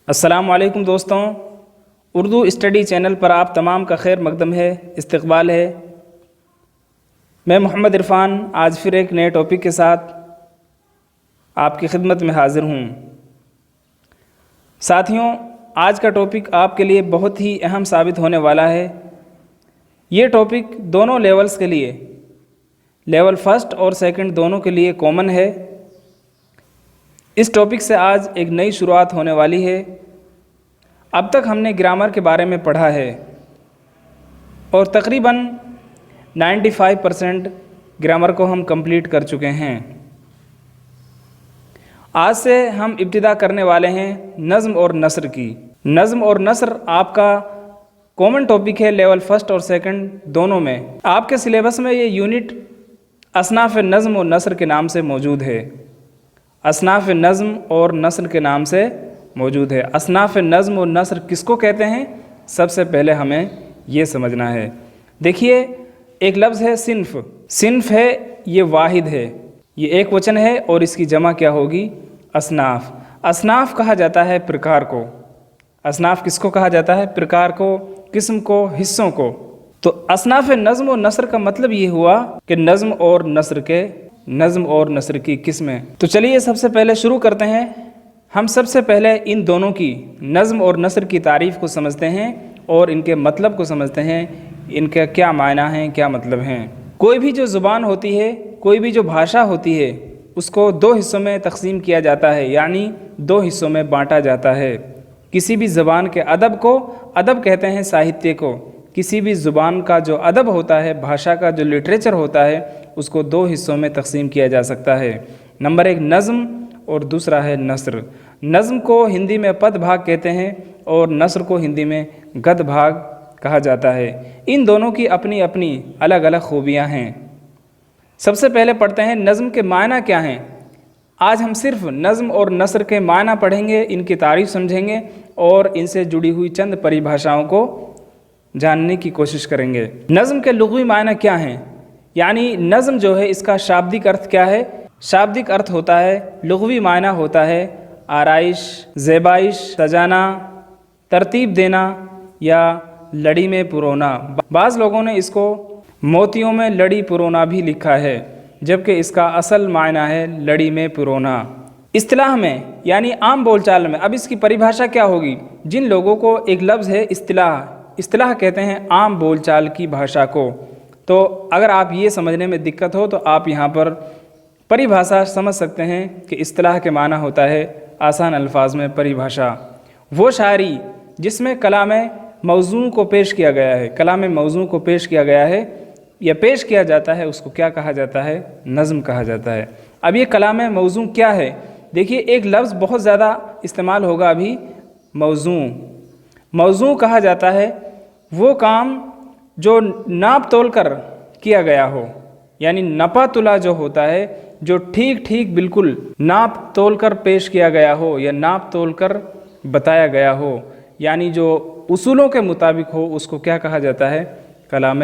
السلام علیکم دوستوں، اردو اسٹڈی چینل پر آپ تمام کا خیر مقدم ہے، استقبال ہے۔ میں محمد عرفان آج پھر ایک نئے ٹاپک کے ساتھ آپ کی خدمت میں حاضر ہوں۔ ساتھیوں، آج کا ٹاپک آپ کے لیے بہت ہی اہم ثابت ہونے والا ہے۔ یہ ٹاپک دونوں لیولز کے لیے، لیول فرسٹ اور سیکنڈ دونوں کے لیے کامن ہے۔ اس ٹاپک سے آج ایک نئی شروعات ہونے والی ہے۔ اب تک ہم نے گرامر کے بارے میں پڑھا ہے اور تقریباً 95% گرامر کو ہم کمپلیٹ کر چکے ہیں۔ آج سے ہم ابتدا کرنے والے ہیں نظم اور نثر کی۔ نظم اور نثر آپ کا کامن ٹاپک ہے لیول فرسٹ اور سیکنڈ دونوں میں۔ آپ کے سلیبس میں یہ یونٹ اصناف نظم و نثر کے نام سے موجود ہے۔ اصناف نظم اور نثر کے نام سے موجود ہے۔ اصناف نظم و نثر کس کو کہتے ہیں، سب سے پہلے ہمیں یہ سمجھنا ہے۔ دیکھیے، ایک لفظ ہے صنف۔ صنف ہے، یہ واحد ہے، یہ ایک وچن ہے اور اس کی جمع کیا ہوگی؟ اصناف۔ اصناف کہا جاتا ہے پرکار کو۔ اصناف کس کو کہا جاتا ہے؟ پرکار کو، قسم کو، حصوں کو۔ تو اصناف نظم و نثر کا مطلب یہ ہوا کہ نظم اور نثر کی قسمیں۔ تو چلیے سب سے پہلے شروع کرتے ہیں۔ ہم سب سے پہلے ان دونوں کی، نظم اور نثر کی تعریف کو سمجھتے ہیں اور ان کے مطلب کو سمجھتے ہیں، ان کا کیا معنی ہیں، کیا مطلب ہیں۔ کوئی بھی جو زبان ہوتی ہے، کوئی بھی جو بھاشا ہوتی ہے، اس کو دو حصوں میں تقسیم کیا جاتا ہے، یعنی دو حصوں میں بانٹا جاتا ہے۔ کسی بھی زبان کے ادب کو، ادب کہتے ہیں ساہتیہ کو، کسی بھی زبان کا جو ادب ہوتا ہے، بھاشا کا جو لٹریچر ہوتا ہے، اس کو دو حصوں میں تقسیم کیا جا سکتا ہے۔ نمبر ایک نظم اور دوسرا ہے نثر۔ نظم کو ہندی میں پد بھاگ کہتے ہیں اور نثر کو ہندی میں گد بھاگ کہا جاتا ہے۔ ان دونوں کی اپنی اپنی الگ الگ خوبیاں ہیں۔ سب سے پہلے پڑھتے ہیں نظم کے معنی کیا ہیں۔ آج ہم صرف نظم اور نثر کے معنی پڑھیں گے، ان کی تعریف سمجھیں گے اور ان سے جڑی ہوئی چند پریبھاشاؤں کو جاننے کی کوشش کریں گے۔ نظم کے لغوی معنی کیا ہیں، یعنی نظم جو ہے اس کا شابدک ارتھ کیا ہے؟ شابدک ارتھ ہوتا ہے، لغوی معنی ہوتا ہے آرائش، زیبائش، سجانا، ترتیب دینا یا لڑی میں پرونا۔ بعض لوگوں نے اس کو موتیوں میں لڑی پرونا بھی لکھا ہے، جبکہ اس کا اصل معنی ہے لڑی میں پرونا۔ اصطلاح میں یعنی عام بول چال میں، اب اس کی پریبھاشا کیا ہوگی؟ جن لوگوں کو ایک لفظ ہے اصطلاح کہتے ہیں عام بول چال کی بھاشا کو۔ تو اگر آپ یہ سمجھنے میں دقت ہو تو آپ یہاں پر پریبھاشا سمجھ سکتے ہیں کہ اصطلاح کے معنی ہوتا ہے آسان الفاظ میں پریبھاشا۔ وہ شاعری جس میں کلام موزوں کو پیش کیا گیا ہے، کلام موزوں کو پیش کیا گیا ہے یا پیش کیا جاتا ہے، اس کو کیا کہا جاتا ہے؟ نظم کہا جاتا ہے۔ اب یہ کلام موزوں کیا ہے؟ دیکھیے، ایک لفظ بہت زیادہ استعمال ہوگا ابھی، موزوں۔ موزوں کہا جاتا ہے وہ کام جو ناپ تول کر کیا گیا ہو، یعنی نپا تلا جو ہوتا ہے، جو ٹھیک بالکل ناپ تول کر پیش کیا گیا ہو یا ناپ تول کر بتایا گیا ہو، یعنی جو اصولوں کے مطابق ہو، اس کو کیا کہا جاتا ہے؟ کلام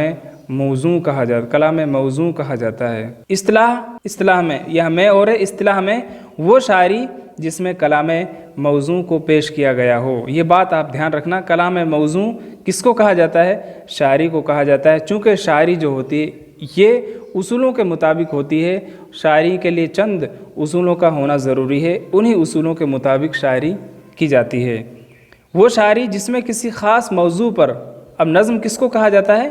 موزوں کہا جاتا ہے، کلام موزوں کہا جاتا ہے۔ اصطلاح میں یہ میں اور اصطلاح میں وہ شاعری جس میں کلام موزوں کو پیش کیا گیا ہو۔ یہ بات آپ دھیان رکھنا، کلام موزوں کس کو کہا جاتا ہے؟ شاعری کو کہا جاتا ہے، چونکہ شاعری جو ہوتی ہے یہ اصولوں کے مطابق ہوتی ہے۔ شاعری کے لیے چند اصولوں کا ہونا ضروری ہے، انہی اصولوں کے مطابق شاعری کی جاتی ہے۔ وہ شاعری جس میں کسی خاص موضوع پر، اب نظم کس کو کہا جاتا ہے؟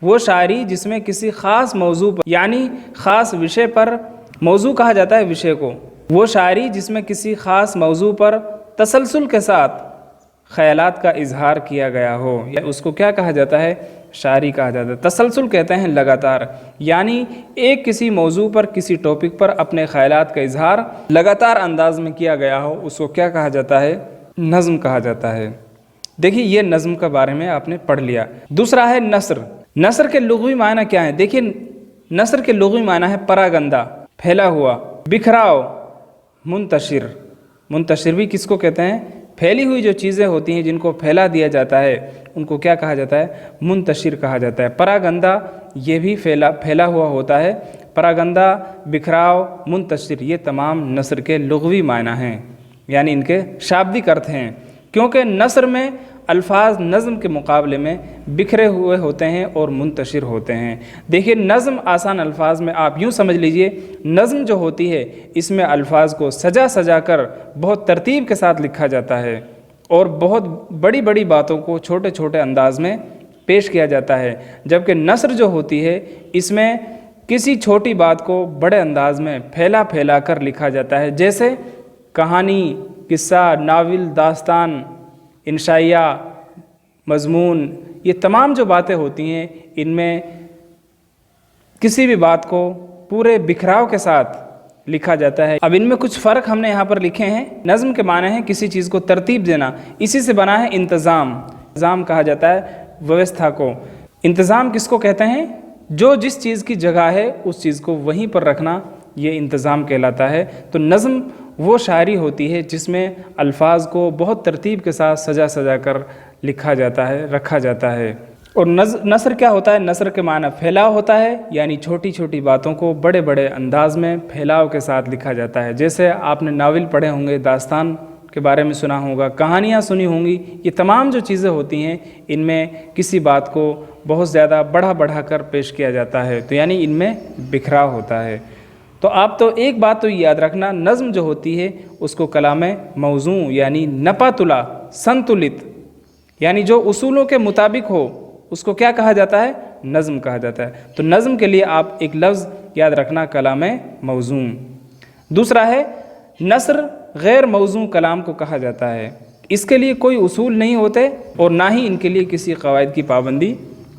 وہ شاعری جس میں کسی خاص موضوع پر، یعنی خاص وشے پر، موضوع کہا جاتا ہے وشے کو۔ وہ شاعری جس میں کسی خاص موضوع پر تسلسل کے ساتھ خیالات کا اظہار کیا گیا ہو، یا اس کو کیا کہا جاتا ہے؟ شاعری کہا جاتا ہے۔ تسلسل کہتے ہیں لگاتار، یعنی ایک کسی موضوع پر، کسی ٹاپک پر اپنے خیالات کا اظہار لگاتار انداز میں کیا گیا ہو، اس کو کیا کہا جاتا ہے؟ نظم کہا جاتا ہے۔ دیکھیے، یہ نظم کے بارے میں آپ نے پڑھ لیا۔ دوسرا ہے نثر۔ نثر کے لغوی معنی کیا ہے؟ دیکھیے، نثر کے لغوی معنی ہے پراگندہ، پھیلا ہوا، بکھراؤ، منتشر۔ منتشر بھی کس کو کہتے ہیں؟ پھیلی ہوئی جو چیزیں ہوتی ہیں جن کو پھیلا دیا جاتا ہے، ان کو کیا کہا جاتا ہے؟ منتشر کہا جاتا ہے۔ پراگندہ یہ بھی پھیلا ہوا ہوتا ہے۔ پراگندہ، بکھراؤ، منتشر، یہ تمام نثر کے لغوی معنی ہیں، یعنی ان کے شابدک ارتھ ہیں۔ کیونکہ نثر میں الفاظ نظم کے مقابلے میں بکھرے ہوئے ہوتے ہیں اور منتشر ہوتے ہیں۔ دیکھیے نظم آسان الفاظ میں آپ یوں سمجھ لیجئے، نظم جو ہوتی ہے اس میں الفاظ کو سجا سجا کر بہت ترتیب کے ساتھ لکھا جاتا ہے اور بہت بڑی بڑی باتوں کو چھوٹے چھوٹے انداز میں پیش کیا جاتا ہے، جبکہ نثر جو ہوتی ہے اس میں کسی چھوٹی بات کو بڑے انداز میں پھیلا پھیلا کر لکھا جاتا ہے، جیسے کہانی، قصہ، ناول، داستان، انشائیہ، مضمون، یہ تمام جو باتیں ہوتی ہیں ان میں کسی بھی بات کو پورے بکھراؤ کے ساتھ لکھا جاتا ہے۔ اب ان میں کچھ فرق ہم نے یہاں پر لکھے ہیں۔ نظم کے معنی ہے کسی چیز کو ترتیب دینا، اسی سے بنا ہے انتظام۔ انتظام کہا جاتا ہے ویوستھا کو۔ انتظام کس کو کہتے ہیں؟ جو جس چیز کی جگہ ہے اس چیز کو وہیں پر رکھنا، یہ انتظام کہلاتا ہے۔ تو نظم وہ شاعری ہوتی ہے جس میں الفاظ کو بہت ترتیب کے ساتھ سجا سجا کر لکھا جاتا ہے، رکھا جاتا ہے۔ اور نثر کیا ہوتا ہے؟ نثر کے معنی پھیلاؤ ہوتا ہے، یعنی چھوٹی چھوٹی باتوں کو بڑے بڑے انداز میں پھیلاؤ کے ساتھ لکھا جاتا ہے۔ جیسے آپ نے ناول پڑھے ہوں گے، داستان کے بارے میں سنا ہوگا، کہانیاں سنی ہوں گی، یہ تمام جو چیزیں ہوتی ہیں ان میں کسی بات کو بہت زیادہ بڑھا بڑھا کر پیش کیا جاتا ہے، تو یعنی ان میں بکھراؤ ہوتا ہے۔ تو آپ تو ایک بات تو یاد رکھنا، نظم جو ہوتی ہے اس کو کلام موزوں یعنی نپا تلا، سنتلت، یعنی جو اصولوں کے مطابق ہو اس کو کیا کہا جاتا ہے؟ نظم کہا جاتا ہے۔ تو نظم کے لیے آپ ایک لفظ یاد رکھنا، کلام موزوں۔ دوسرا ہے نثر غیر موزوں کلام کو کہا جاتا ہے، اس کے لیے کوئی اصول نہیں ہوتے اور نہ ہی ان کے لیے کسی قواعد کی پابندی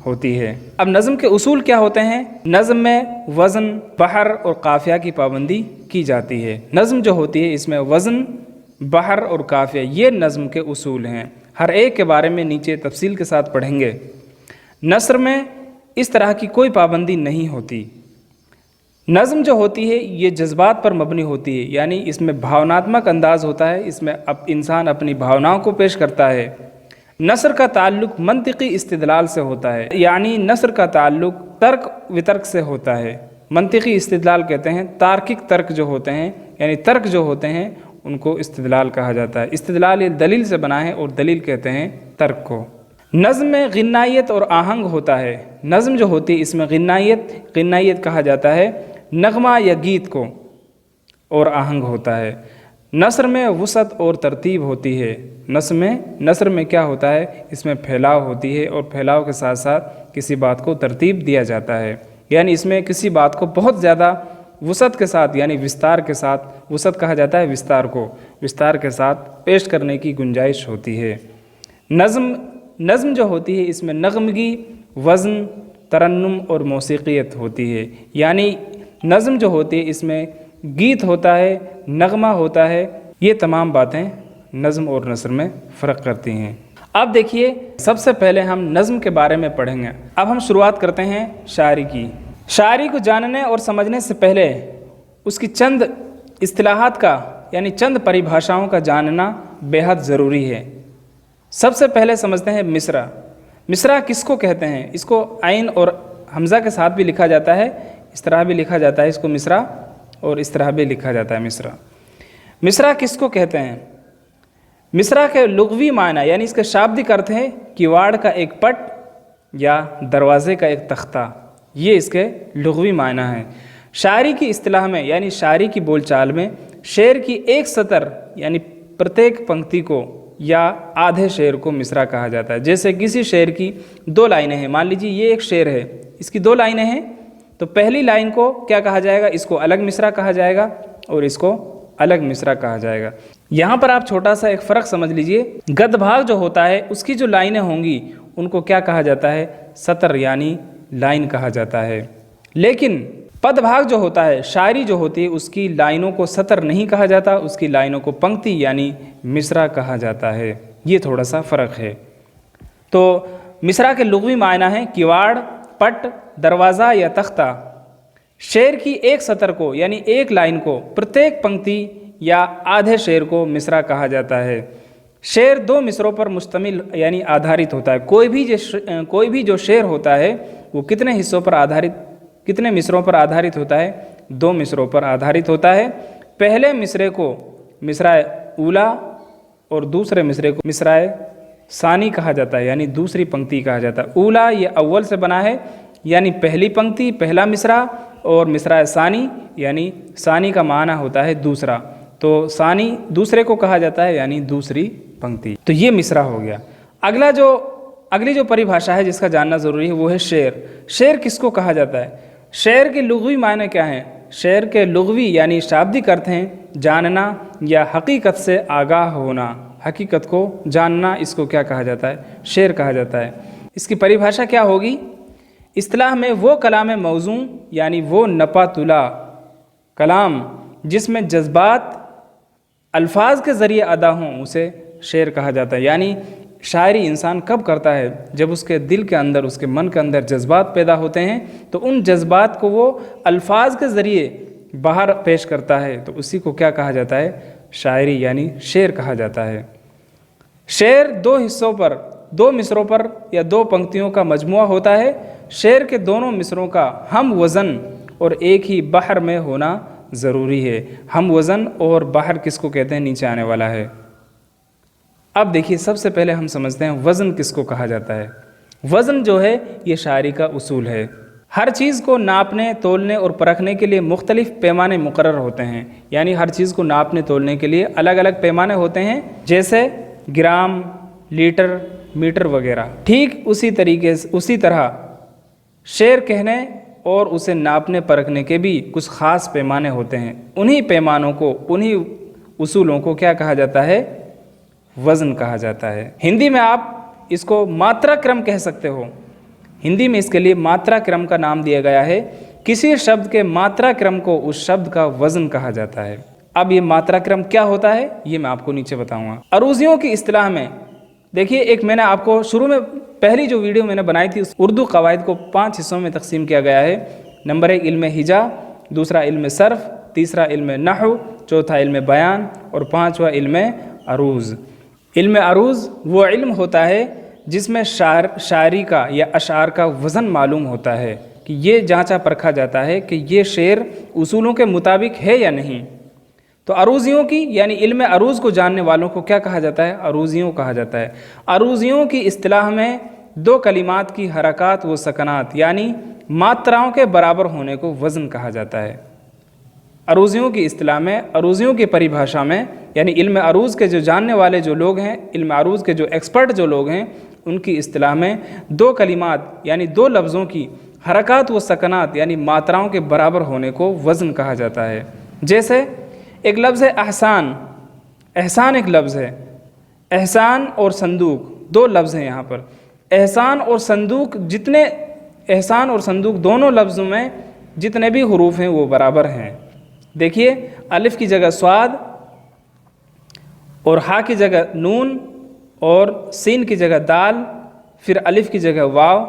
ہوتی ہے۔ اب نظم کے اصول کیا ہوتے ہیں؟ نظم میں وزن، بحر اور قافیہ کی پابندی کی جاتی ہے۔ نظم جو ہوتی ہے اس میں وزن، بحر اور قافیہ یہ نظم کے اصول ہیں۔ ہر ایک کے بارے میں نیچے تفصیل کے ساتھ پڑھیں گے۔ نثر میں اس طرح کی کوئی پابندی نہیں ہوتی۔ نظم جو ہوتی ہے یہ جذبات پر مبنی ہوتی ہے، یعنی اس میں بھاوناتمک انداز ہوتا ہے، اس میں انسان اپنی بھاوناؤں کو پیش کرتا ہے۔ نثر کا تعلق منطقی استدلال سے ہوتا ہے، یعنی نثر کا تعلق ترک وترک سے ہوتا ہے۔ منطقی استدلال کہتے ہیں، تارکک ترک جو ہوتے ہیں یعنی ترک جو ہوتے ہیں ان کو استدلال کہا جاتا ہے۔ استدلال یہ دلیل سے بنا ہے اور دلیل کہتے ہیں ترک کو۔ نظم میں غنائیت اور آہنگ ہوتا ہے۔ نظم جو ہوتی ہے اس میں غنائیت کہا جاتا ہے نغمہ یا گیت کو، اور آہنگ ہوتا ہے۔ نثر میں وسعت اور ترتیب ہوتی ہے۔ نثر میں کیا ہوتا ہے؟ اس میں پھیلاؤ ہوتی ہے اور پھیلاؤ کے ساتھ ساتھ کسی بات کو ترتیب دیا جاتا ہے، یعنی اس میں کسی بات کو بہت زیادہ وسعت کے ساتھ یعنی وستار کے ساتھ، وسعت کہا جاتا ہے وستار کو، وستار کے ساتھ پیش کرنے کی گنجائش ہوتی ہے۔ نظم جو ہوتی ہے اس میں نغمگی، وزن، ترنم اور موسیقیت ہوتی ہے، یعنی نظم جو ہوتی ہے اس میں گیت ہوتا ہے، نغمہ ہوتا ہے۔ یہ تمام باتیں نظم اور نثر میں فرق کرتی ہیں۔ اب دیکھیے سب سے پہلے ہم نظم کے بارے میں پڑھیں گے۔ اب ہم شروعات کرتے ہیں شاعری کی۔ شاعری کو جاننے اور سمجھنے سے پہلے اس کی چند اصطلاحات کا یعنی چند پریبھاشاؤں کا جاننا بے حد ضروری ہے۔ سب سے پہلے سمجھتے ہیں مصرع۔ مصرع کس کو کہتے ہیں؟ اس کو عین اور حمزہ کے ساتھ بھی لکھا جاتا ہے، اس طرح بھی لکھا جاتا ہے اس کو مصرع، اور اس طرح بھی لکھا جاتا ہے مصرع۔ مصرع کس کو کہتے ہیں؟ مصرع کے لغوی معنی یعنی اس کے شابدک ارتھ ہے کیواڑ کا ایک پٹ یا دروازے کا ایک تختہ، یہ اس کے لغوی معنی ہیں۔ شاعری کی اصطلاح میں یعنی شاعری کی بول چال میں شعر کی ایک سطر یعنی پرتیک پنکتی کو یا آدھے شعر کو مصرع کہا جاتا ہے۔ جیسے کسی شعر کی 2 لائنیں ہیں، مان لیجیے یہ ایک شعر ہے، اس کی 2 لائنیں ہیں، تو پہلی لائن کو کیا کہا جائے گا؟ اس کو الگ مصرع کہا جائے گا اور اس کو الگ مصرع کہا جائے گا۔ یہاں پر آپ چھوٹا سا ایک فرق سمجھ لیجئے، گد بھاگ جو ہوتا ہے اس کی جو لائنیں ہوں گی ان کو کیا کہا جاتا ہے؟ سطر یعنی لائن کہا جاتا ہے۔ لیکن پد بھاگ جو ہوتا ہے، شاعری جو ہوتی ہے، اس کی لائنوں کو سطر نہیں کہا جاتا، اس کی لائنوں کو پنکتی یعنی مصرع کہا جاتا ہے۔ یہ تھوڑا سا فرق ہے۔ تو مصرع کے لغوی معنی ہیں کیواڑ، پٹ، دروازہ یا تختہ۔ شعر کی ایک سطر کو یعنی ایک لائن کو، پرتیک پنکتی یا آدھے شعر کو مصرع کہا جاتا ہے۔ شعر 2 مصروں پر مشتمل یعنی آدھارت ہوتا ہے۔ کوئی بھی جو شعر ہوتا ہے وہ کتنے مصروں پر آدھارت ہوتا ہے؟ 2 مصروں پر آدھارت ہوتا ہے۔ پہلے مصرے کو مصرع اولا اور دوسرے مصرے کو مصرائے ثانی کہا جاتا ہے، یعنی دوسری پنکتی کہا جاتا ہے۔ اولا یہ اول سے بنا ہے، یعنی پہلی پنکتی، پہلا مصرع، اور مصرع ثانی یعنی ثانی کا معنی ہوتا ہے دوسرا، تو ثانی دوسرے کو کہا جاتا ہے یعنی دوسری پنکتی۔ تو یہ مصرع ہو گیا۔ اگلی جو پریبھاشا ہے جس کا جاننا ضروری ہے وہ ہے شعر۔ شعر کس کو کہا جاتا ہے؟ شعر کے لغوی معنی کیا ہیں؟ شعر کے لغوی یعنی شابدک ارتھ ہیں جاننا یا حقیقت سے آگاہ ہونا، حقیقت کو جاننا، اس کو کیا کہا جاتا ہے؟ شعر کہا جاتا ہے۔ اس کی پریبھاشا کیا ہوگی؟ اصطلاح میں وہ کلام موزوں یعنی وہ نپا تلا کلام جس میں جذبات الفاظ کے ذریعے ادا ہوں اسے شعر کہا جاتا ہے۔ یعنی شاعری انسان کب کرتا ہے؟ جب اس کے دل کے اندر، اس کے من کے اندر جذبات پیدا ہوتے ہیں تو ان جذبات کو وہ الفاظ کے ذریعے باہر پیش کرتا ہے، تو اسی کو کیا کہا جاتا ہے؟ شاعری یعنی شعر کہا جاتا ہے۔ شعر دو حصوں پر، دو مصروں پر یا دو پنکتیوں کا مجموعہ ہوتا ہے۔ شعر کے دونوں مصروں کا ہم وزن اور ایک ہی بحر میں ہونا ضروری ہے۔ ہم وزن اور بحر کس کو کہتے ہیں؟ نیچے آنے والا ہے۔ اب دیکھیے، سب سے پہلے ہم سمجھتے ہیں وزن کس کو کہا جاتا ہے۔ وزن جو ہے یہ شاعری کا اصول ہے۔ ہر چیز کو ناپنے، تولنے اور پرکھنے کے لیے مختلف پیمانے مقرر ہوتے ہیں، یعنی ہر چیز کو ناپنے تولنے کے لیے الگ الگ پیمانے ہوتے ہیں، جیسے گرام، لیٹر، میٹر وغیرہ۔ ٹھیک اسی طرح شعر کہنے اور اسے ناپنے پرکھنے کے بھی کچھ خاص پیمانے ہوتے ہیں۔ انہی پیمانوں کو، انہی اصولوں کو کیا کہا جاتا ہے؟ وزن کہا جاتا ہے۔ ہندی میں آپ اس کو ماترا کرم کہہ سکتے ہو۔ ہندی میں اس کے لیے ماترا کرم کا نام دیا گیا ہے۔ کسی شبد کے ماترا کرم کو اس شبد کا وزن کہا جاتا ہے۔ اب یہ ماترا کرم کیا ہوتا ہے یہ میں آپ کو نیچے بتاؤں گا۔ عروضیوں کی اصطلاح میں دیکھیے، ایک میں نے آپ کو شروع میں پہلی جو ویڈیو میں نے بنائی تھی، اردو قواعد کو 5 حصوں میں تقسیم کیا گیا ہے۔ نمبر 1 علم ہجا، دوسرا علم صرف، تیسرا علم نحو، چوتھا علم بیان اور 5واں علم عروض۔ علم عروض وہ علم ہوتا ہے جس میں شاعری کا یا اشعار کا وزن معلوم ہوتا ہے، کہ یہ جانچا پرکھا جاتا ہے کہ یہ شعر اصولوں کے مطابق ہے یا نہیں۔ تو عروضیوں کی یعنی علم عروض کو جاننے والوں کو کیا کہا جاتا ہے؟ عروضیوں کہا جاتا ہے۔ عروضیوں کی اصطلاح میں دو کلمات کی حرکات و سکنات یعنی ماتراؤں کے برابر ہونے کو وزن کہا جاتا ہے۔ عروضیوں کی اصطلاح میں، عروضیوں کی پریبھاشا میں، یعنی علم عروض کے جو جاننے والے جو لوگ ہیں، علم عروض کے جو ایکسپرٹ جو لوگ ہیں، ان کی اصطلاح میں دو کلمات یعنی دو لفظوں کی حرکات و سکنات یعنی ماتراؤں کے برابر ہونے کو وزن کہا جاتا ہے۔ جیسے ایک لفظ ہے احسان، احسان ایک لفظ ہے۔ احسان اور صندوق دو لفظ ہیں یہاں پر۔ احسان اور صندوق دونوں لفظوں میں جتنے بھی حروف ہیں وہ برابر ہیں۔ دیکھیے، الف کی جگہ صاد اور ہا کی جگہ نون اور سین کی جگہ دال، پھر الف کی جگہ واو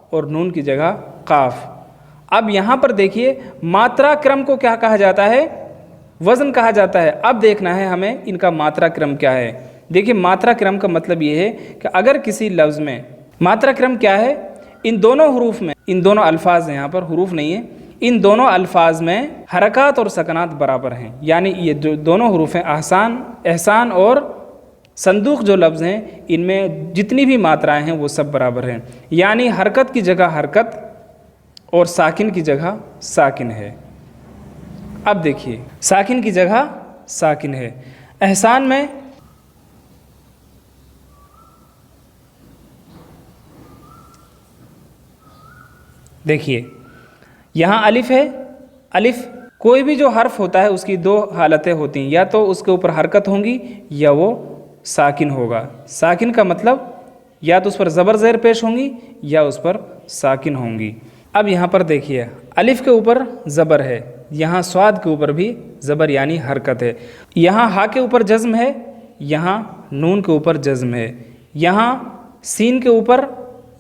اور نون کی جگہ قاف۔ اب یہاں پر دیکھیے، ماترا کرم کو کیا کہا جاتا ہے؟ وزن کہا جاتا ہے۔ اب دیکھنا ہے ہمیں ان کا ماترا کرم کیا ہے۔ دیکھیے، ماترا کرم کا مطلب یہ ہے کہ اگر کسی لفظ میں ماترا کرم کیا ہے، ان دونوں حروف میں، ان دونوں الفاظ ہیں، یہاں پر حروف نہیں ہے، ان دونوں الفاظ میں حرکات اور سکنات برابر ہیں، یعنی یہ جو دونوں حروف ہیں احسان اور صندوق جو لفظ ہیں، ان میں جتنی بھی ماترائیں ہیں وہ سب برابر ہیں، یعنی حرکت کی جگہ حرکت اور ساکن کی جگہ ساکن ہے۔ اب دیکھیے، ساکن کی جگہ ساکن ہے۔ احسان میں دیکھیے، یہاں الف ہے۔ الف کوئی بھی جو حرف ہوتا ہے اس کی دو حالتیں ہوتی ہیں، یا تو اس کے اوپر حرکت ہوں گی یا وہ ساکن ہوگا۔ ساکن کا مطلب یا تو اس پر زبر زیر پیش ہوں گی یا اس پر ساکن ہوں گی۔ اب یہاں پر دیکھیے، الف کے اوپر زبر ہے، یہاں صاد کے اوپر بھی زبر یعنی حرکت ہے، یہاں ہا کے اوپر جزم ہے، یہاں نون کے اوپر جزم ہے، یہاں سین کے اوپر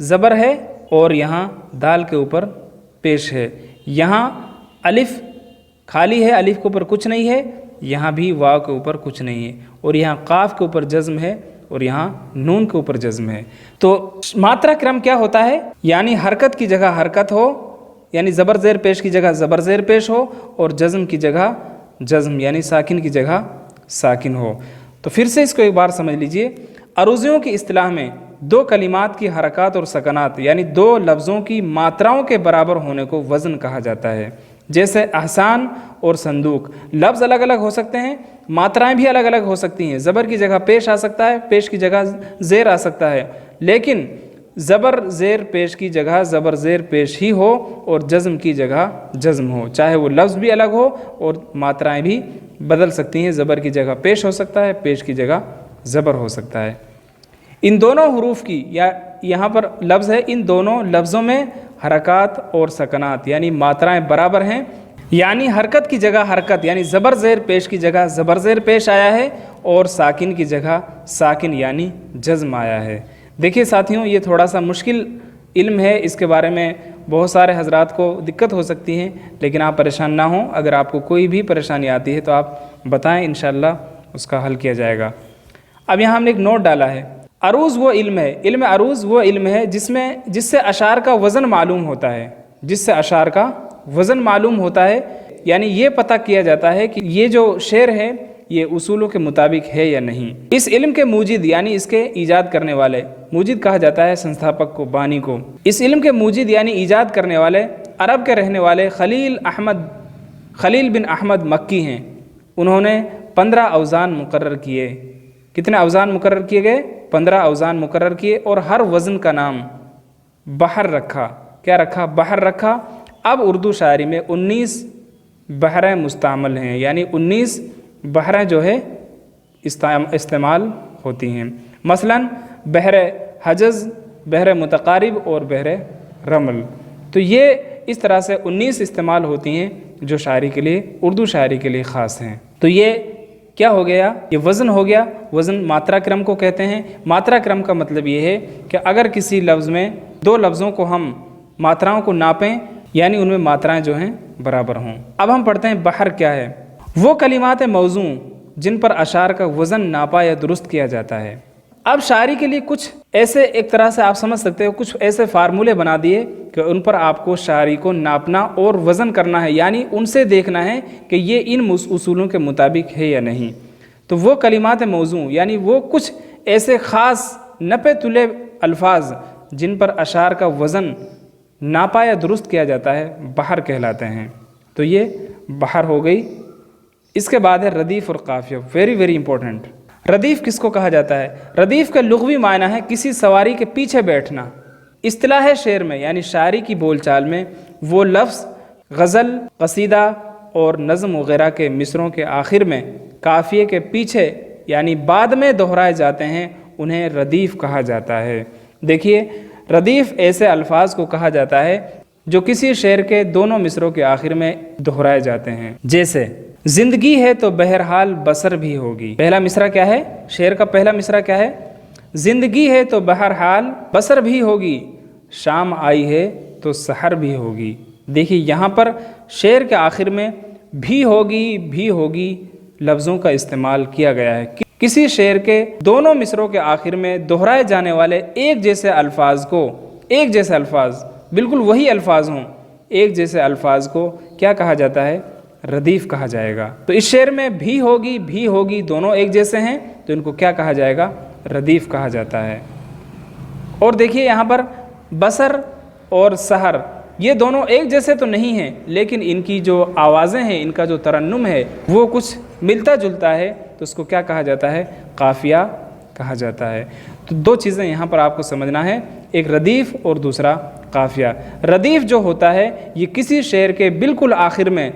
زبر ہے اور یہاں دال کے اوپر پیش ہے، یہاں الف خالی ہے، الف کے اوپر کچھ نہیں ہے، یہاں بھی واو کے اوپر کچھ نہیں ہے، اور یہاں قاف کے اوپر جزم ہے اور یہاں نون کے اوپر جزم ہے۔ تو ماترا کرم کیا ہوتا ہے؟ یعنی حرکت کی جگہ حرکت ہو، یعنی زبر زیر پیش کی جگہ زبر زیر پیش ہو، اور جزم کی جگہ جزم یعنی ساکن کی جگہ ساکن ہو۔ تو پھر سے اس کو ایک بار سمجھ لیجئے، عروضیوں کی اصطلاح میں دو کلمات کی حرکات اور سکنات یعنی دو لفظوں کی ماتراؤں کے برابر ہونے کو وزن کہا جاتا ہے۔ جیسے احسان اور صندوق، لفظ الگ الگ ہو سکتے ہیں، ماترائیں بھی الگ الگ ہو سکتی ہیں، زبر کی جگہ پیش آ سکتا ہے، پیش کی جگہ زیر آ سکتا ہے، لیکن زبر زیر پیش کی جگہ زبر زیر پیش ہی ہو اور جزم کی جگہ جزم ہو، چاہے وہ لفظ بھی الگ ہو اور ماترائیں بھی بدل سکتی ہیں، زبر کی جگہ پیش ہو سکتا ہے، پیش کی جگہ زبر ہو سکتا ہے۔ ان دونوں حروف کی یا یہاں پر لفظ ہے، ان دونوں لفظوں میں حرکات اور سکنات یعنی ماترائیں برابر ہیں، یعنی حرکت کی جگہ حرکت یعنی زبر زیر پیش کی جگہ زبر زیر پیش آیا ہے اور ساکن کی جگہ ساکن یعنی جزم آیا ہے۔ دیکھیے ساتھیوں، یہ تھوڑا سا مشکل علم ہے، اس کے بارے میں بہت سارے حضرات کو دقت ہو سکتی ہیں، لیکن آپ پریشان نہ ہوں، اگر آپ کو کوئی بھی پریشانی آتی ہے تو آپ بتائیں، انشاءاللہ اس کا حل کیا جائے گا۔ اب یہاں ہم نے ایک نوٹ ڈالا ہے، عروض وہ علم ہے، علم عروض وہ علم ہے جس سے اشعار کا وزن معلوم ہوتا ہے، جس سے اشعار کا وزن معلوم ہوتا ہے، یعنی یہ پتہ کیا جاتا ہے کہ یہ جو شعر ہے یہ اصولوں کے مطابق ہے یا نہیں۔ اس علم کے موجد یعنی اس کے ایجاد کرنے والے، موجد کہا جاتا ہے سنستھاپک کو، بانی کو، اس علم کے موجد یعنی ایجاد کرنے والے عرب کے رہنے والے خلیل بن احمد مکی ہیں۔ انہوں نے 15 اوزان مقرر کیے۔ کتنے اوزان مقرر کیے گئے؟ 15 اوزان مقرر کیے، اور ہر وزن کا نام بحر رکھا۔ کیا رکھا؟ بحر رکھا۔ اب اردو شاعری میں 19 بحریں مستعمل ہیں، یعنی 19 بحریں جو ہے استعمال ہوتی ہیں، مثلا بحر حجز، بحر متقارب اور بحر رمل۔ تو یہ اس طرح سے 19 استعمال ہوتی ہیں جو شاعری کے لیے، اردو شاعری کے لیے خاص ہیں۔ تو یہ کیا ہو گیا؟ یہ وزن ہو گیا۔ وزن ماترا کرم کو کہتے ہیں۔ ماترا کرم کا مطلب یہ ہے کہ اگر کسی لفظ میں دو لفظوں کو ہم ماتراؤں کو ناپیں، یعنی ان میں ماترائیں جو ہیں برابر ہوں۔ اب ہم پڑھتے ہیں بحر کیا ہے۔ وہ کلمات موزوں جن پر اشعار کا وزن ناپا یا درست کیا جاتا ہے۔ اب شاعری کے لیے کچھ ایسے، ایک طرح سے آپ سمجھ سکتے ہو، کچھ ایسے فارمولے بنا دیے کہ ان پر آپ کو شاعری کو ناپنا اور وزن کرنا ہے، یعنی ان سے دیکھنا ہے کہ یہ ان اصولوں کے مطابق ہے یا نہیں۔ تو وہ کلمات موزوں یعنی وہ کچھ ایسے خاص نپے تلے الفاظ جن پر اشعار کا وزن ناپا یا درست کیا جاتا ہے، بحر کہلاتے ہیں۔ تو یہ بحر ہو گئی۔ اس کے بعد ہے ردیف اور قافیہ، ویری ویری امپورٹنٹ۔ ردیف کس کو کہا جاتا ہے؟ ردیف کا لغوی معنی ہے کسی سواری کے پیچھے بیٹھنا۔ اصطلاح شعر میں یعنی شاعری کی بول چال میں وہ لفظ غزل، قصیدہ اور نظم وغیرہ کے مصروں کے آخر میں قافیے کے پیچھے یعنی بعد میں دہرائے جاتے ہیں، انہیں ردیف کہا جاتا ہے۔ دیکھیے، ردیف ایسے الفاظ کو کہا جاتا ہے جو کسی شعر کے دونوں مصروں کے آخر میں دہرائے جاتے ہیں، جیسے زندگی ہے تو بہرحال بسر بھی ہوگی۔ پہلا مصرع کیا ہے؟ شعر کا پہلا مصرع کیا ہے؟ زندگی ہے تو بہرحال بسر بھی ہوگی، شام آئی ہے تو سحر بھی ہوگی۔ دیکھیے یہاں پر شعر کے آخر میں بھی ہوگی لفظوں کا استعمال کیا گیا ہے۔ کسی شعر کے دونوں مصروں کے آخر میں دہرائے جانے والے ایک جیسے الفاظ کو، ایک جیسے الفاظ، بالکل وہی الفاظ ہوں، ایک جیسے الفاظ کو کیا کہا جاتا ہے؟ ردیف کہا جائے گا۔ تو اس شعر میں بھی ہوگی دونوں ایک جیسے ہیں، تو ان کو کیا کہا جائے گا؟ ردیف کہا جاتا ہے۔ اور دیکھیے یہاں پر بسر اور سحر، یہ دونوں ایک جیسے تو نہیں ہیں، لیکن ان کی جو آوازیں ہیں، ان کا جو ترنم ہے وہ کچھ ملتا جلتا ہے، تو اس کو کیا کہا جاتا ہے؟ قافیہ کہا جاتا ہے۔ تو دو چیزیں یہاں پر آپ کو سمجھنا ہے، ایک ردیف اور دوسرا قافیہ۔ ردیف جو ہوتا ہے یہ کسی شعر کے بالکل آخر میں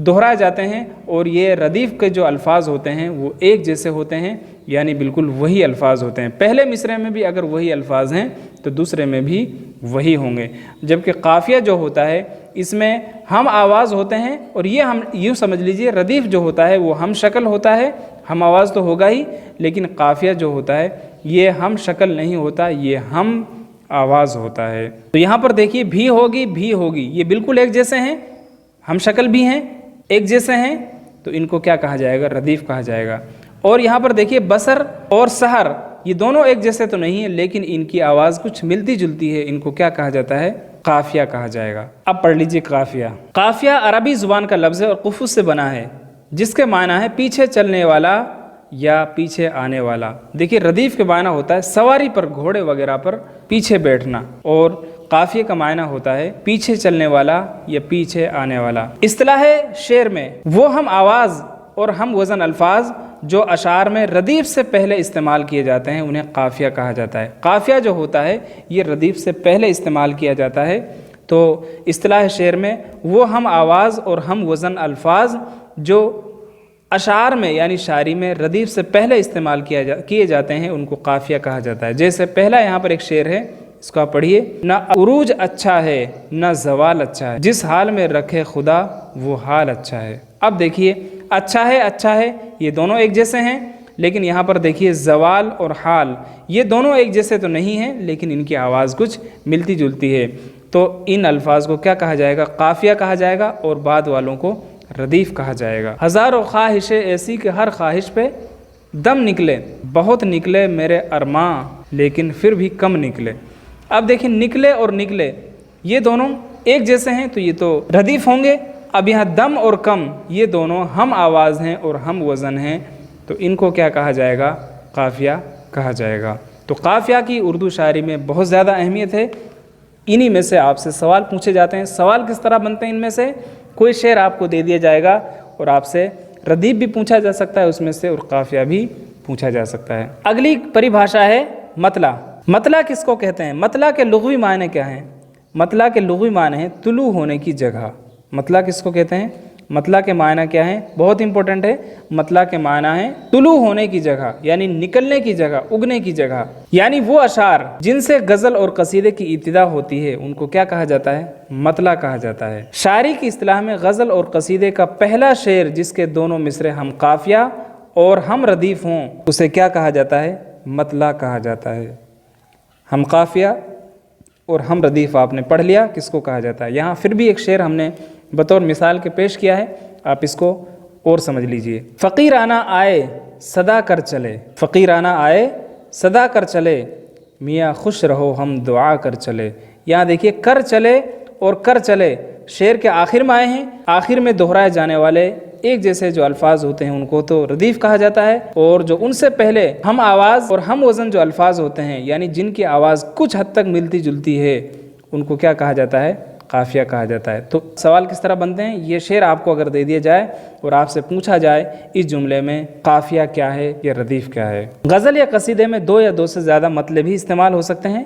دہرائے جاتے ہیں، اور یہ ردیف کے جو الفاظ ہوتے ہیں وہ ایک جیسے ہوتے ہیں، یعنی بالکل وہی الفاظ ہوتے ہیں۔ پہلے مصرعے میں بھی اگر وہی الفاظ ہیں تو دوسرے میں بھی وہی ہوں گے، جبکہ قافیہ جو ہوتا ہے اس میں ہم آواز ہوتے ہیں، اور یہ ہم یوں سمجھ لیجئے ردیف جو ہوتا ہے وہ ہم شکل ہوتا ہے، ہم آواز تو ہوگا ہی، لیکن قافیہ جو ہوتا ہے یہ ہم شکل نہیں ہوتا، یہ ہم آواز ہوتا ہے۔ تو یہاں پر دیکھیے بھی ہوگی یہ بالکل ایک جیسے ہیں، ہم شکل بھی ہیں، ایک جیسے ہیں، تو ان کو کیا کہا جائے گا؟ ردیف کہا جائے گا۔ اور یہاں پر دیکھیے بسر اور سحر، یہ دونوں ایک جیسے تو نہیں ہیں، لیکن ان کی آواز کچھ ملتی جلتی ہے، ان کو کیا کہا جاتا ہے؟ قافیہ کہا جائے گا۔ اب پڑھ لیجئے قافیہ۔ قافیہ عربی زبان کا لفظ ہے اور قفز سے بنا ہے، جس کے معنی ہے پیچھے چلنے والا یا پیچھے آنے والا۔ دیکھیے ردیف کے معنی ہوتا ہے سواری پر، گھوڑے وغیرہ پر پیچھے بیٹھنا، اور قافیے کا معنی ہوتا ہے پیچھے چلنے والا یا پیچھے آنے والا۔ اصطلاح شعر میں وہ ہم آواز اور ہم وزن الفاظ جو اشعار میں ردیف سے پہلے استعمال کیے جاتے ہیں انہیں قافیہ کہا جاتا ہے۔ قافیہ جو ہوتا ہے یہ ردیف سے پہلے استعمال کیا جاتا ہے۔ تو اصطلاح شعر میں وہ ہم آواز اور ہم وزن الفاظ جو اشعار میں یعنی شاعری میں ردیف سے پہلے استعمال کیے جاتے ہیں ان کو قافیہ کہا جاتا ہے۔ جیسے پہلا یہاں پر ایک شعر ہے، اس کو آپ پڑھیے۔ نہ عروج اچھا ہے نہ زوال اچھا ہے، جس حال میں رکھے خدا وہ حال اچھا ہے۔ اب دیکھیے اچھا ہے یہ دونوں ایک جیسے ہیں، لیکن یہاں پر دیکھیے زوال اور حال یہ دونوں ایک جیسے تو نہیں ہیں، لیکن ان کی آواز کچھ ملتی جلتی ہے۔ تو ان الفاظ کو کیا کہا جائے گا؟ قافیہ کہا جائے گا، اور بعد والوں کو ردیف کہا جائے گا۔ ہزاروں خواہشیں ایسی کہ ہر خواہش پہ دم نکلے، بہت نکلے میرے ارماں لیکن پھر بھی کم نکلے۔ اب دیکھیں نکلے اور نکلے یہ دونوں ایک جیسے ہیں تو یہ تو ردیف ہوں گے۔ اب یہاں دم اور کم یہ دونوں ہم آواز ہیں اور ہم وزن ہیں، تو ان کو کیا کہا جائے گا؟ قافیہ کہا جائے گا۔ تو قافیہ کی اردو شاعری میں بہت زیادہ اہمیت ہے۔ انہی میں سے آپ سے سوال پوچھے جاتے ہیں۔ سوال کس طرح بنتے ہیں؟ ان میں سے کوئی شعر آپ کو دے دیا جائے گا اور آپ سے ردیف بھی پوچھا جا سکتا ہے اس میں سے، اور قافیہ بھی پوچھا جا سکتا ہے۔ اگلی پریبھاشا ہے مطلع۔ مطلع کس کو کہتے ہیں؟ مطلع کے لغوی معنی کیا ہیں؟ مطلع کے لغوی معنی ہیں طلوع ہونے کی جگہ۔ مطلع کس کو کہتے ہیں؟ مطلع کے معنی کیا ہیں؟ بہت امپورٹنٹ ہے۔ مطلع کے معنی ہیں طلوع ہونے کی جگہ، یعنی نکلنے کی جگہ، اگنے کی جگہ، یعنی وہ اشعار جن سے غزل اور قصیدے کی ابتدا ہوتی ہے ان کو کیا کہا جاتا ہے؟ مطلع کہا جاتا ہے۔ شاعری کی اصطلاح میں غزل اور قصیدے کا پہلا شعر جس کے دونوں مصرے ہم قافیہ اور ہم ردیف ہوں اسے کیا کہا جاتا ہے؟ مطلع کہا جاتا ہے۔ ہم قافیہ اور ہم ردیف آپ نے پڑھ لیا کس کو کہا جاتا ہے۔ یہاں پھر بھی ایک شعر ہم نے بطور مثال کے پیش کیا ہے، آپ اس کو اور سمجھ لیجئے۔ فقیرانہ آئے صدا کر چلے، فقیرانہ آئے صدا کر چلے، میاں خوش رہو ہم دعا کر چلے۔ یہاں دیکھیے کر چلے اور کر چلے شعر کے آخر میں آئے ہیں، آخر میں دہرائے جانے والے ایک جیسے جو الفاظ ہوتے ہیں ان کو تو ردیف کہا جاتا ہے، اور جو ان سے پہلے ہم آواز اور ہم وزن جو الفاظ ہوتے ہیں یعنی جن کی آواز کچھ حد تک ملتی جلتی ہے ان کو کیا کہا جاتا ہے؟ قافیہ کہا جاتا ہے۔ تو سوال کس طرح بنتے ہیں؟ یہ شعر آپ کو اگر دے دیا جائے اور آپ سے پوچھا جائے اس جملے میں قافیہ کیا ہے یا ردیف کیا ہے۔ غزل یا قصیدے میں دو یا دو سے زیادہ مطلب بھی استعمال ہو سکتے ہیں،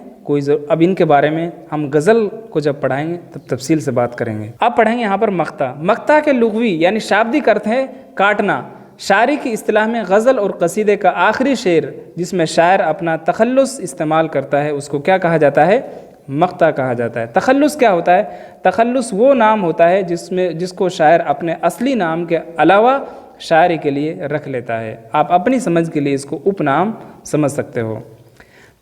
اب ان کے بارے میں ہم غزل کو جب پڑھائیں گے تب تفصیل سے بات کریں گے۔ اب پڑھیں گے یہاں پر مقطع۔ مقطع کے لغوی یعنی شابدک ارتھ ہے کاٹنا۔ شاعری کی اصطلاح میں غزل اور قصیدے کا آخری شعر جس میں شاعر اپنا تخلص استعمال کرتا ہے اس کو کیا کہا جاتا ہے؟ مقطع کہا جاتا ہے۔ تخلص کیا ہوتا ہے؟ تخلص وہ نام ہوتا ہے جس کو شاعر اپنے اصلی نام کے علاوہ شاعری کے لیے رکھ لیتا ہے۔ آپ اپنی سمجھ کے لیے اس کو اپ نام سمجھ سکتے ہو۔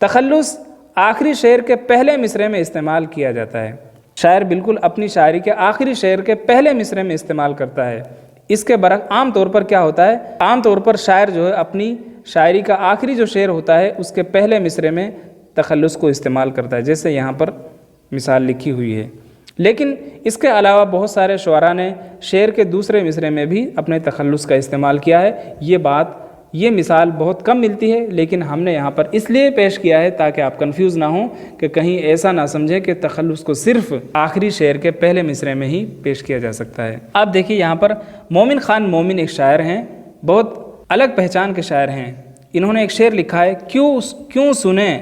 تخلص آخری شعر کے پہلے مصرے میں استعمال کیا جاتا ہے۔ شاعر بالکل اپنی شاعری کے آخری شعر کے پہلے مصرے میں استعمال کرتا ہے۔ اس کے برعکس عام طور پر کیا ہوتا ہے؟ عام طور پر شاعر جو ہے اپنی شاعری کا آخری جو شعر ہوتا ہے اس کے پہلے مصرے میں تخلص کو استعمال کرتا ہے، جیسے یہاں پر مثال لکھی ہوئی ہے۔ لیکن اس کے علاوہ بہت سارے شعراء نے شعر کے دوسرے مصرے میں بھی اپنے تخلص کا استعمال کیا ہے۔ یہ مثال بہت کم ملتی ہے، لیکن ہم نے یہاں پر اس لیے پیش کیا ہے تاکہ آپ کنفیوز نہ ہوں کہ کہیں ایسا نہ سمجھیں کہ تخلص کو صرف آخری شعر کے پہلے مصرے میں ہی پیش کیا جا سکتا ہے۔ اب دیکھیے یہاں پر مومن خان مومن ایک شاعر ہیں، بہت الگ پہچان کے شاعر ہیں۔ انہوں نے ایک شعر لکھا ہے، کیوں سنیں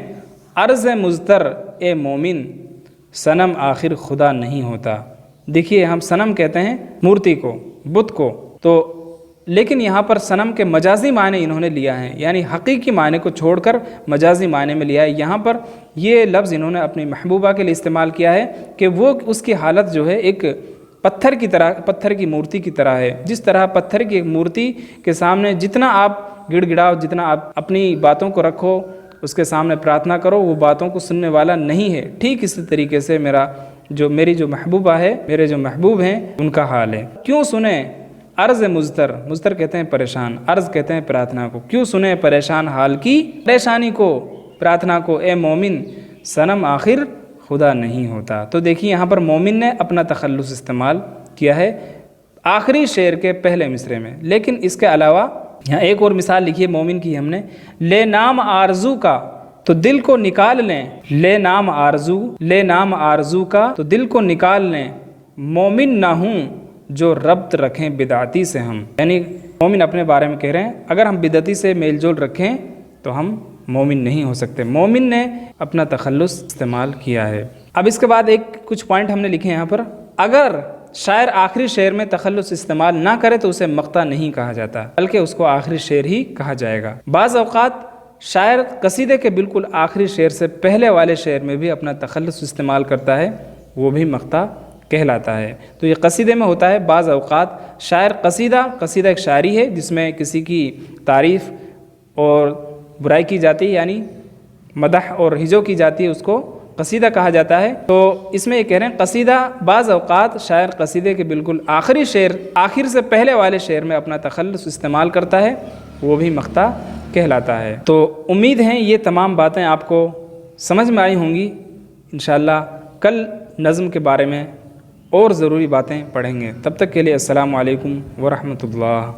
عرض مضطر اے مومن، صنم آخر خدا نہیں ہوتا۔ دیکھیے ہم صنم کہتے ہیں مورتی کو، بت کو، تو لیکن یہاں پر صنم کے مجازی معنی انہوں نے لیا ہے، یعنی حقیقی معنی کو چھوڑ کر مجازی معنی میں لیا ہے۔ یہاں پر یہ لفظ انہوں نے اپنی محبوبہ کے لیے استعمال کیا ہے کہ وہ اس کی حالت جو ہے ایک پتھر کی طرح، پتھر کی مورتی کی طرح ہے۔ جس طرح پتھر کی ایک مورتی کے سامنے جتنا آپ گڑ گڑاؤ، جتنا آپ اپنی باتوں کو رکھو، اس کے سامنے پرارتھنا کرو، وہ باتوں کو سننے والا نہیں ہے، ٹھیک اسی طریقے سے میری جو محبوبہ ہے، میرے جو محبوب ہیں ان کا حال ہے۔ کیوں سنیں عرض مضطر کہتے ہیں پریشان، عرض کہتے ہیں پرارتھنا کو، کیوں سنیں پریشان حال کی پریشانی کو، پرارتھنا کو، اے مومن صنم آخر خدا نہیں ہوتا۔ تو دیکھیے یہاں پر مومن نے اپنا تخلص استعمال کیا ہے آخری شعر کے پہلے مصرے میں، لیکن اس کے علاوہ یہاں ایک اور مثال لکھی ہے مومن کی ہم نے، لے نام آرزو کا تو دل کو نکال لیں، لے نام آرزو کا تو دل کو نکال لیں، مومن نہ ہوں جو ربط رکھیں بدعتی سے ہم، یعنی مومن اپنے بارے میں کہہ رہے ہیں اگر ہم بدعتی سے میل جول رکھیں تو ہم مومن نہیں ہو سکتے۔ مومن نے اپنا تخلص استعمال کیا ہے۔ اب اس کے بعد کچھ پوائنٹ ہم نے لکھے ہیں یہاں پر، اگر شاعر آخری شعر میں تخلص استعمال نہ کرے تو اسے مقطع نہیں کہا جاتا بلکہ اس کو آخری شعر ہی کہا جائے گا۔ بعض اوقات شاعر قصیدے کے بالکل آخری شعر سے پہلے والے شعر میں بھی اپنا تخلص استعمال کرتا ہے، وہ بھی مقطع کہلاتا ہے۔ تو یہ قصیدے میں ہوتا ہے، بعض اوقات شاعر قصیدہ ایک شاعری ہے جس میں کسی کی تعریف اور برائی کی جاتی ہے، یعنی مدح اور ہجو کی جاتی ہے، اس کو قصیدہ کہا جاتا ہے۔ تو اس میں یہ کہہ رہے ہیں قصیدہ، بعض اوقات شاعر قصیدے کے بالکل آخری شعر، آخر سے پہلے والے شعر میں اپنا تخلص استعمال کرتا ہے، وہ بھی مقطع کہلاتا ہے۔ تو امید ہے یہ تمام باتیں آپ کو سمجھ میں آئی ہوں گی۔ انشاءاللہ کل نظم کے بارے میں اور ضروری باتیں پڑھیں گے۔ تب تک کے لیے السلام علیکم ورحمۃ اللہ۔